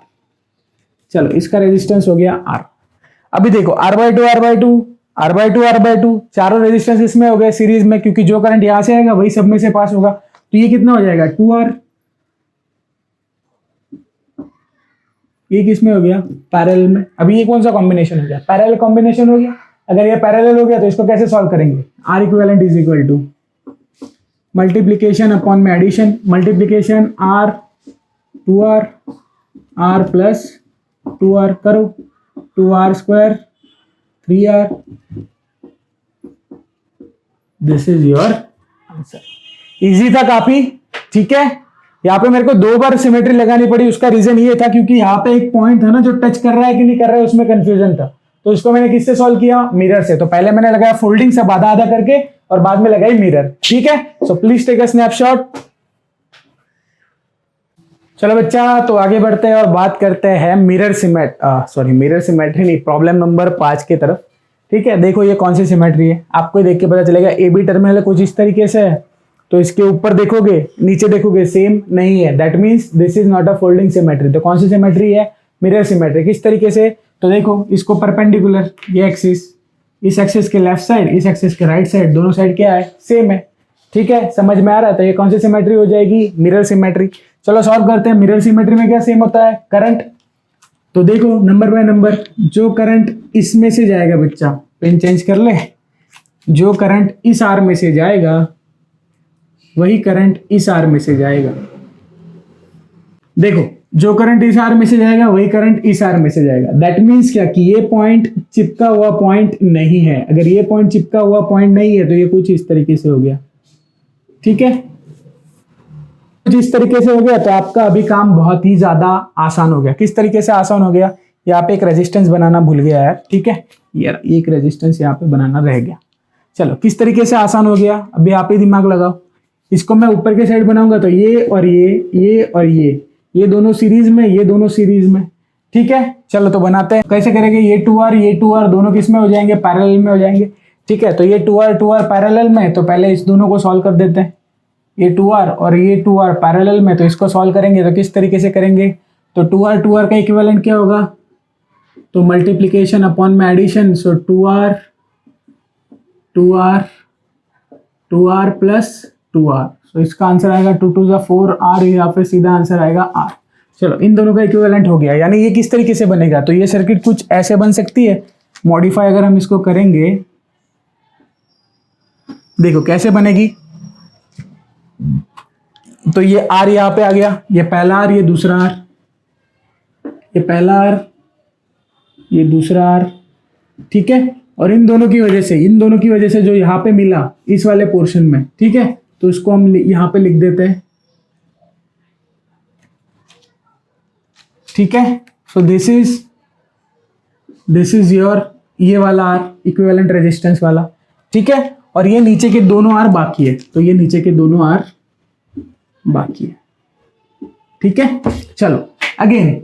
चलो इसका रेजिस्टेंस हो गया R। अभी देखो R/2 चारों रेजिस्टेंस इसमें हो गए सीरीज में, क्योंकि जो करंट यहां से आएगा वही सब में से पास होगा। तो ये कितना हो जाएगा? 2R। ये किस में हो गया? पैरेलल में। अभी ये कौन सा कॉम्बिनेशन हो गया? पैरेलल कॉम्बिनेशन हो गया। अगर ये पैरेलल हो गया तो इसको कैसे सॉल्व करेंगे? R equivalent is equal to multiplication upon में addition, multiplication R 2R, R plus 2R करो, 2R square 3R। This is your answer. Easy था काफी। ठीक है, यहाँ पे मेरे को 2 बार सिमेट्री लगानी पड़ी। उसका रीजन ये था क्योंकि यहाँ पे एक पॉइंट था ना जो टच कर रहा है कि नहीं कर रहा है, उसमें कंफ्यूजन था। तो इसको मैंने किससे सॉल्व किया? मिरर से। तो पहले मैंने लगाया फोल्डिंग से आधा आधा करके, और बाद में लगाई मिरर। ठीक है, so please take a snapshot. चलो बच्चा, तो आगे बढ़ते हैं और बात करते हैं मिरर सिमेट्री नहीं, प्रॉब्लम नंबर 5 की तरफ। ठीक है, देखो ये कौन सी सिमेट्री है, आपको देख के पता चलेगा। ए बी टर्मिनल कुछ इस तरीके से है, तो इसके ऊपर देखोगे नीचे देखोगे सेम नहीं है, that means this is not a folding symmetry. तो कौन सी सिमेट्री है? Mirror symmetry. किस तरीके से? तो देखो इसको परपेंडिकुलर, ये एक्सिस, इस एक्सिस के लेफ्ट साइड, इस एक्सिस के राइट साइड, दोनों साइड क्या है? सेम है। ठीक है, समझ में आ रहा है? तो ये कौन सी सिमेट्री हो जाएगी? Mirror symmetry. चलो सॉल्व करते हैं। मिरर सिमेट्री में क्या सेम होता है? करंट। तो देखो नंबर बाय नंबर, जो करंट इसमें से जाएगा, बच्चा पेन चेंज कर ले, जो करंट इस आर में से जाएगा वही करंट इस आर में से जाएगा। देखो जो करंट इस आर में से जाएगा वही करंट इस आर में से जाएगा। दैट मीन्स क्या कि ये पॉइंट चिपका हुआ पॉइंट नहीं है। अगर ये पॉइंट चिपका हुआ पॉइंट नहीं है तो ये कुछ इस तरीके से हो गया। ठीक है, कुछ इस तरीके से हो गया। तो आपका अभी काम बहुत ही ज्यादा आसान हो गया। किस तरीके से आसान हो गया? यहाँ पे एक रेजिस्टेंस बनाना भूल गया यार। ठीक है, यार एक रेजिस्टेंस यहाँ पे बनाना रह गया। चलो किस तरीके से आसान हो गया, अभी आप ही दिमाग लगाओ। इसको मैं ऊपर के साइड बनाऊंगा तो ये और ये और ये दोनों सीरीज में, ये दोनों सीरीज में। ठीक है, चलो तो बनाते हैं। कैसे करेंगे? ये 2R दोनों किस में हो जाएंगे? पैरेलल में हो जाएंगे। ठीक है, तो ये 2R पैरेलल में, तो पहले इस दोनों को सॉल्व कर देते हैं। ये 2R और ये 2R पैरेलल में, तो इसको सॉल्व करेंगे तो किस तरीके से करेंगे, तो 2R का इक्विवेलेंट क्या होगा, तो मल्टीप्लीकेशन अपॉन में एडिशन, सो 2R प्लस 2R, सो इसका आंसर आएगा 2 2 जा 4R, या फिर सीधा आंसर आएगा R। चलो इन दोनों का इक्विवेलेंट हो गया, यानी ये किस तरीके से बनेगा, तो ये सर्किट कुछ ऐसे बन सकती है। मॉडिफाई अगर हम इसको करेंगे, देखो कैसे बनेगी, तो ये R यहां पे आ गया, ये पहला R, ये दूसरा R, ये पहला R, ये दूसरा R, ठीक है। और इन दोनों की वजह से जो यहां पे मिला इस वाले पोर्शन में, ठीक है, तो इसको हम यहां पे लिख देते हैं, ठीक है। सो दिस इज योर ये वाला R इक्विवेलेंट रेजिस्टेंस वाला, ठीक है। और ये नीचे के दोनों R बाकी है, तो ये नीचे के दोनों R बाकी है, ठीक है। चलो अगेन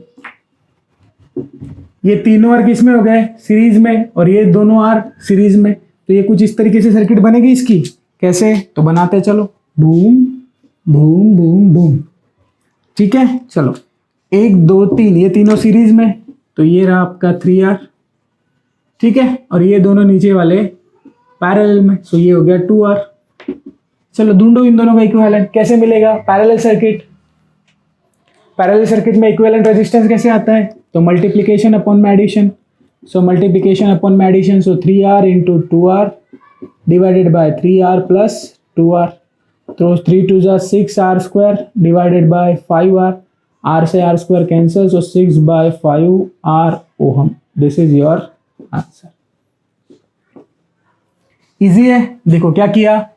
ये तीनों R किस में हो गए, सीरीज में, और ये दोनों R सीरीज में, तो ये कुछ इस तरीके से सर्किट बनेगी इसकी। कैसे, तो बनाते हैं, चलो, बूम बूम बूम बूम, ठीक है। चलो 1 2 3, ये तीनों सीरीज में, तो ये रहा आपका 3R, ठीक है। और ये दोनों नीचे वाले पैरेलल में, सो ये हो गया 2R। चलो ढूंढो इन दोनों का इक्विवेलेंट, कैसे मिलेगा, पैरेलल सर्किट में इक्विवेलेंट रेजिस्टेंस कैसे आता है, तो मल्टीप्लिकेशन अपॉन में एडिशन, सो मल्टीप्लिकेशन अपॉन में addition, so 3R into 2R divided by 3R plus 2R, तो 3 2 जा 6R square divided by 5R, R से R square cancel, so 6/5R ohm. This is your answer. Easy है, देखो क्या किया,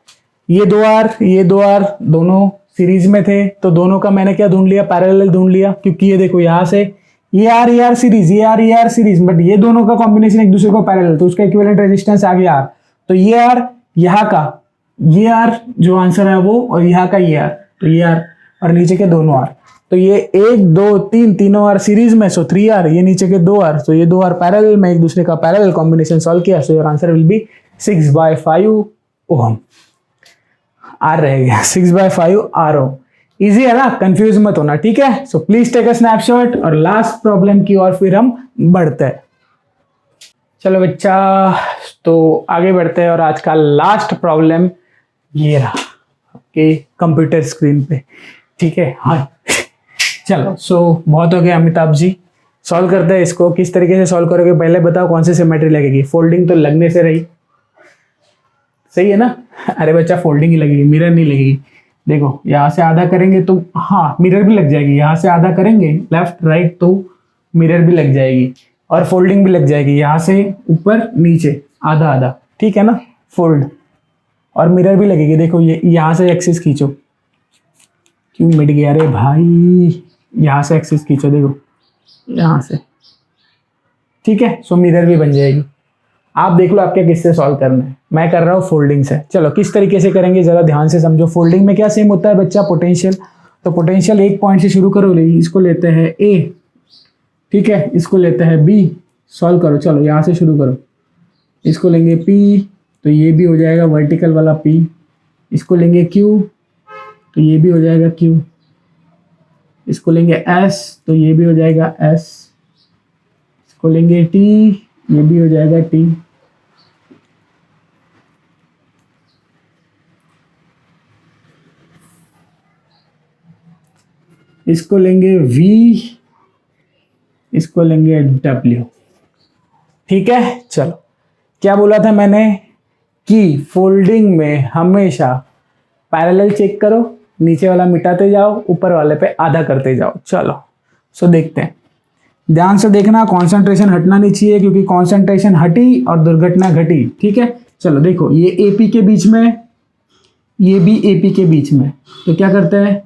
ये 2R दोनों सीरीज में थे, तो दोनों का मैंने क्या ढूंढ लिया, पैरेलल ढूंढ लिया, क्योंकि ये देखो यहां से ये R सीरीज, ये R सीरीज, बट ये दोनों का कॉम्बिनेशन एक दूसरे को पैरेलल, तो उसका इक्विवेलेंट रेजिस्टेंस आ गया R, तो ये R यहाँ का, ये R जो आंसर है वो, और यहाँ का ये R, तो ये R और नीचे के दोनों R, तो ये 1 2 3 तीनों R सीरीज में, सो 3R, ये नीचे के 2R, तो ये 2R पैरेलल में, एक दूसरे का पैरेलल कॉम्बिनेशन सॉल्व किया, so your answer will be 6/5 ohm. R रहेगा 6/5 RO। इजी है ना, कंफ्यूज मत होना, ठीक है। So please take a snapshot, और लास्ट प्रॉब्लम की ओर फिर हम बढ़ते हैं। चलो बच्चा, तो आगे बढ़ते हैं, और आज का लास्ट प्रॉब्लम ये रहा आपके कंप्यूटर स्क्रीन पे, ठीक है। हाँ चलो, सो बहुत हो गया अमिताभ जी, सॉल्व करते हैं इसको। किस तरीके से सॉल्व करोगे पहले बताओ, कौन सी सिमेट्री लगेगी, फोल्डिंग तो लगने से रही, सही है ना। अरे बच्चा फोल्डिंग ही लगेगी, मिरर नहीं लगेगी। देखो यहाँ से आधा करेंगे तो हाँ मिरर भी लग जाएगी, यहाँ से आधा करेंगे लेफ्ट राइट तो मिरर भी लग जाएगी, और फोल्डिंग भी लग जाएगी, यहाँ से ऊपर नीचे आधा आधा, ठीक है ना, फोल्ड, और मिरर भी लगेगी। देखो ये यहाँ से एक्सिस खींचो, क्यों मिट गया रे भाई, यहाँ से एक्सिस खींचो, देखो यहाँ से, ठीक है। सो मिरर भी बन जाएगी। आप देख लो आपके किससे सॉल्व करना है, मैं कर रहा हूँ फोल्डिंग से। चलो किस तरीके से करेंगे जरा ध्यान से समझो। फोल्डिंग में क्या सेम होता है बच्चा, पोटेंशियल, तो पोटेंशियल एक पॉइंट से शुरू करो, इसको लेते हैं A, ठीक है, इसको लेते हैं B, सॉल्व करो। चलो यहाँ से शुरू करो, इसको लेंगे P, तो ये भी हो जाएगा वर्टिकल वाला P, इसको लेंगे Q, तो ये भी हो जाएगा Q, इसको लेंगे S, तो ये भी हो जाएगा S, इसको लेंगे T, ये भी हो जाएगा T, इसको लेंगे V, इसको लेंगे W, ठीक है। चलो क्या बोला था मैंने कि फोल्डिंग में हमेशा पैरेलल चेक करो, नीचे वाला मिटाते जाओ, ऊपर वाले पे आधा करते जाओ। चलो सो देखते हैं, ध्यान से देखना, कंसंट्रेशन हटना नहीं चाहिए, क्योंकि कंसंट्रेशन हटी और दुर्घटना घटी, ठीक है। चलो देखो ये AP के बीच में, ये भी AP के बीच में, तो क्या करते हैं,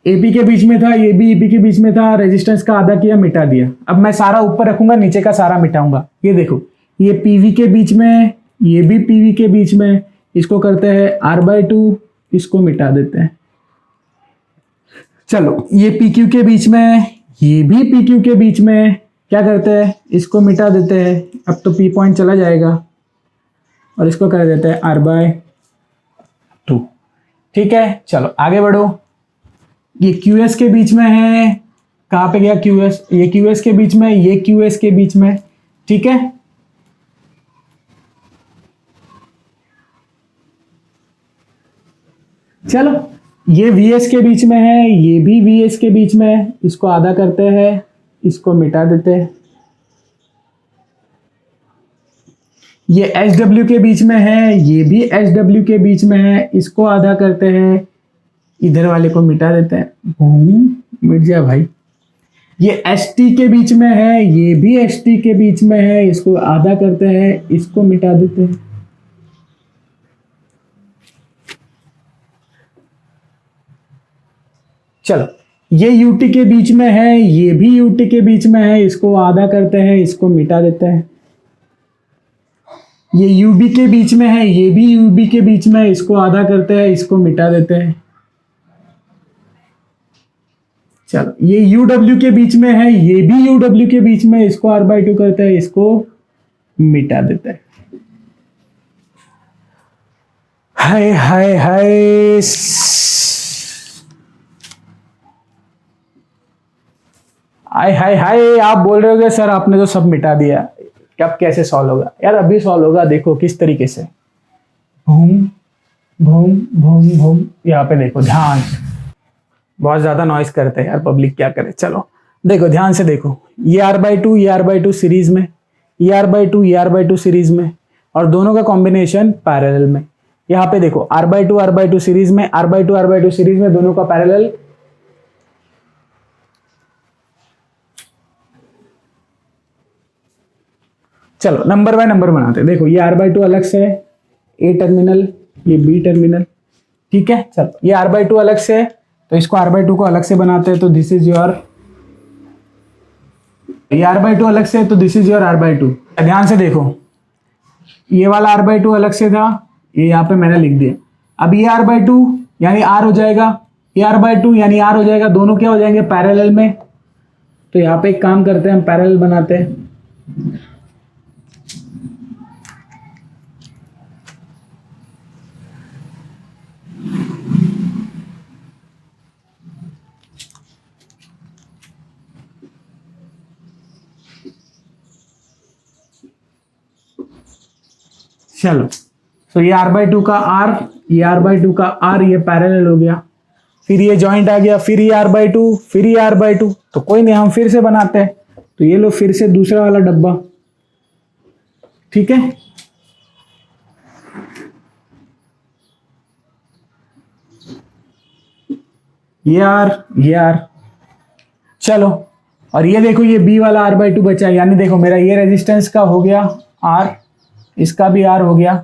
AP के बीच में था, ये भी AP के बीच में था, रेजिस्टेंस का आधा किया, मिटा दिया। अब मैं सारा ऊपर रखूंगा, नीचे का सारा मिटाऊंगा। ये देखो ये PV के बीच में, ये भी PV के बीच में, इसको करते हैं R/2, इसको मिटा देते हैं। चलो ये PQ के बीच में, ये भी पी क्यू के बीच में क्या करते हैं, इसको मिटा देते हैं। अब तो पी पॉइंट चला जाएगा और इसको कर देते हैं r/2। ठीक है, चलो आगे बढ़ो। ये QS के बीच में है, कहाँ पे गया QS, ये QS के बीच में, ये QS के बीच में। ठीक है, चलो ये VS के बीच में है, ये भी VS के बीच में है, इसको आधा करते हैं, इसको मिटा देते हैं। ये SW के बीच में है, ये भी SW के बीच में है, इसको आधा करते हैं, इधर वाले को मिटा देते हैं। मिट जा भाई। ये ST के बीच में है, ये भी ST के बीच में है, इसको आधा करते हैं, इसको मिटा देते हैं। चलो ये UT के बीच में है, ये भी UT के बीच में है, इसको आधा करते हैं, इसको मिटा देते हैं। ये UB के बीच में है, ये भी UB के बीच में है, इसको आधा करते हैं, इसको मिटा देते हैं। चलो ये UW के बीच में है, ये भी UW के बीच में, इसको r/2 करते हैं, इसको मिटा देते हैं। हाय हाय हाय, हाय हाय हाय। आप बोल रहे होगे सर आपने तो सब मिटा दिया, अब कैसे सॉल्व होगा? यार अभी सॉल्व होगा, देखो किस तरीके से। भूम भूम भूम भूम, यहाँ पे देखो ध्यान से। बहुत ज्यादा नॉइस करते हैं यार पब्लिक, क्या करे। चलो देखो ध्यान से देखो, ये r/2 ये r/2 सीरीज में, ये r/2 ये r/2 सीरीज में, और दोनों का कॉम्बिनेशन पैरेलल में। यहाँ पे देखो r/2 सीरीज में, r/2 सीरीज में, दोनों का पैरेलल। चलो नंबर बाय नंबर बनाते हैं। देखो ये r/2 अलग से है, A टर्मिनल, ये B टर्मिनल। ठीक है, चलो ये r/2 अलग से है, तो इसको r/2 को अलग से बनाते हैं, तो दिस इज योर, ये r/2 अलग से है, तो दिस इज योर r/2। ध्यान से देखो, ये वाला r/2 अलग से था, ये यहाँ पे मैंने लिख दिया। अब ये r/2 यानी r हो जाएगा, ये r/2 यानी r हो जाएगा, दोनों क्या हो जाएंगे पैरेलल में। तो यहाँ पे एक काम करते हैं, हम पैरेलल बनाते हैं। चलो तो ये r/2 का r, ये r/2 का r, ये पैरेलल हो गया। फिर ये जॉइंट आ गया, फिर ये r/2, फिर ये r/2। तो कोई नहीं, हम फिर से बनाते हैं। तो ये लो फिर से दूसरा वाला डब्बा। ठीक है, ये r। चलो और ये देखो, ये b वाला r/2 बचा, यानी देखो मेरा ये रेजिस्टेंस का हो गया r, इसका भी r हो गया,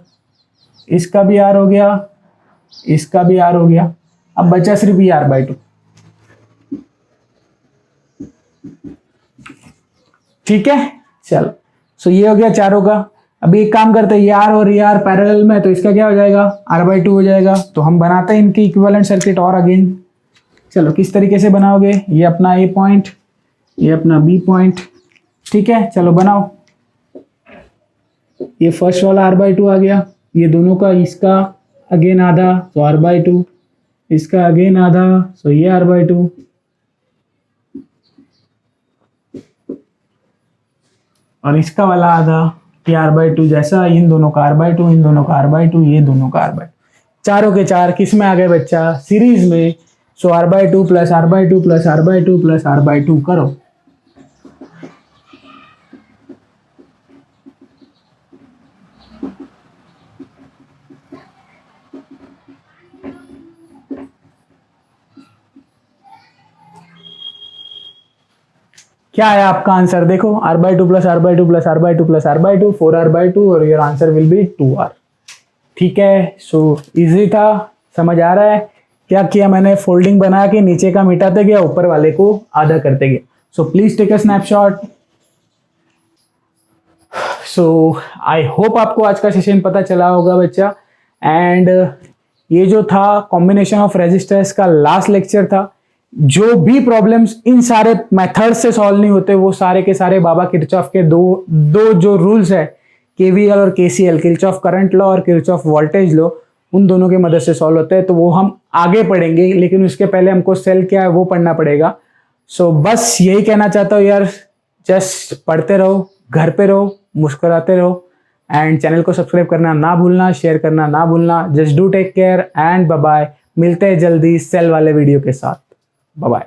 इसका भी r हो गया, इसका भी r हो गया। अब बचा सिर्फ ये r/2। ठीक है, चलो सो ये हो गया चारों का। अब एक काम करते हैं, ये r और ये r पैरेलल में, तो इसका क्या हो जाएगा, r/2 हो जाएगा। तो हम बनाते हैं इनकी इक्विवेलेंट सर्किट और अगेन। चलो किस तरीके से बनाओगे, ये अपना A पॉइंट, ये अपना B पॉइंट। ठीक है, चलो बनाओ। ये फर्स्ट वाला r/2 आ गया, ये दोनों का, इसका अगेन आधा, तो r/2, इसका अगेन आधा, सो ये r/2। और इसका वाला आधा, ये r/2, जैसा इन दोनों का r/2, इन दोनों का r/2, ये दोनों का r/2। चारों के चार किस में आ गए बच्चा, सीरीज में। सो r/2 plus r/2 plus r/2 plus r/2 करो। क्या है आपका आंसर, देखो r/2 plus r/2 plus r/2 plus r/2, 4r/2, और your answer will be 2r। ठीक है, सो इजी था, समझ आ रहा है। क्या किया मैंने, फोल्डिंग बना के नीचे का मिटाते गया, ऊपर वाले को आधा करते गया। So please take a snapshot. So I hope आपको आज का सेशन पता चला होगा बच्चा। एंड ये जो था कॉम्बिनेशन ऑफ रेजिस्टर्स का लास्ट लेक्चर था। जो भी प्रॉब्लम्स इन सारे मेथड से सॉल्व नहीं होते, वो सारे के सारे बाबा किरचॉफ के दो जो रूल्स है, केवीएल और केसीएल, किरचॉफ करंट लॉ और किरचॉफ वोल्टेज लॉ, उन दोनों की मदद से सॉल्व होते हैं। तो वो हम आगे पढ़ेंगे, लेकिन उसके पहले हमको सेल क्या है वो पढ़ना पड़ेगा। सो बस यही कहना चाहता हूँ यार, जस्ट पढ़ते रहो, घर पे रहो, मुस्कुराते रहो, एंड चैनल को सब्सक्राइब करना ना भूलना, शेयर करना ना भूलना। Just do take care and bye bye. मिलते हैं जल्दी सेल वाले वीडियो के साथ। Bye bye.